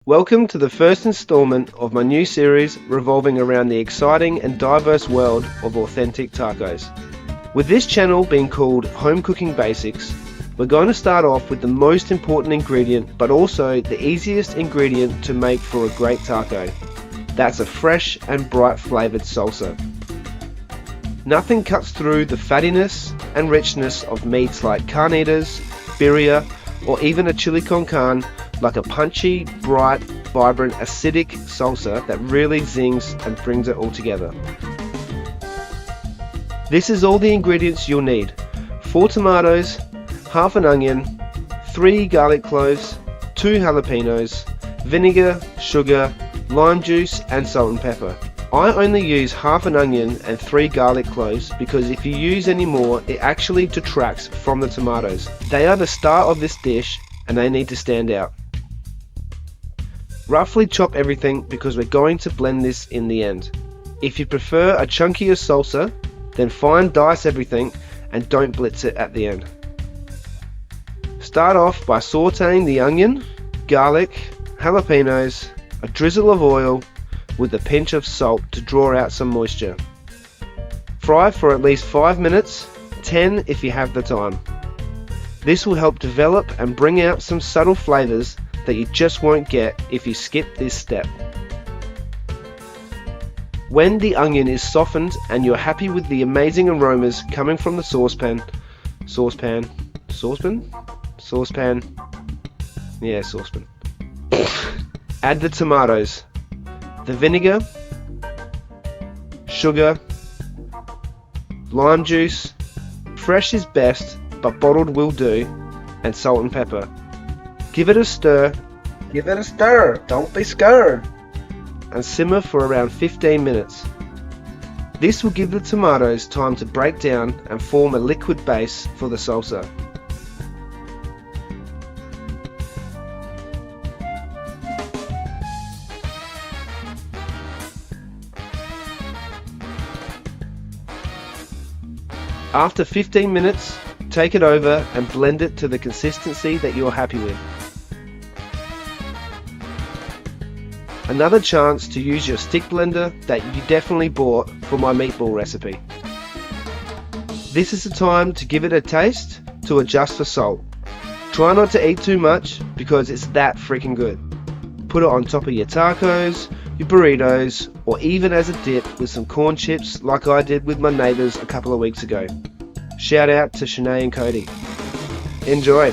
Welcome to the first installment of my new series revolving around the exciting and diverse world of authentic tacos. With this channel being called Home Cooking Basics, we're going to start off with the most important ingredient but also the easiest ingredient to make for a great taco. That's a fresh and bright flavoured salsa. Nothing cuts through the fattiness and richness of meats like carnitas, birria, or even a chili con carne like a punchy, bright, vibrant, acidic salsa that really zings and brings it all together. This is all the ingredients you'll need: 4 tomatoes, half an onion, 3 garlic cloves, 2 jalapenos, vinegar, sugar, lime juice and salt and pepper. I only use half an onion and 3 garlic cloves because if you use any more it actually detracts from the tomatoes. They are the star of this dish and they need to stand out. Roughly chop everything because we're going to blend this in the end. If you prefer a chunkier salsa, then fine dice everything and don't blitz it at the end. Start off by sauteing the onion, garlic, jalapenos, a drizzle of oil with a pinch of salt to draw out some moisture. Fry for at least 5 minutes, 10 if you have the time. This will help develop and bring out some subtle flavours that you just won't get if you skip this step. When the onion is softened and you're happy with the amazing aromas coming from the saucepan, add the tomatoes, the vinegar, sugar, lime juice, fresh is best but bottled will do, and salt and pepper. Give it a stir, don't be scared, and simmer for around 15 minutes. This will give the tomatoes time to break down and form a liquid base for the salsa. After 15 minutes, take it over and blend it to the consistency that you're happy with. Another chance to use your stick blender that you definitely bought for my meatball recipe. This is the time to give it a taste to adjust for salt. Try not to eat too much because it's that freaking good. Put it on top of your tacos, your burritos, or even as a dip with some corn chips like I did with my neighbours a couple of weeks ago. Shout out to Shanae and Cody. Enjoy!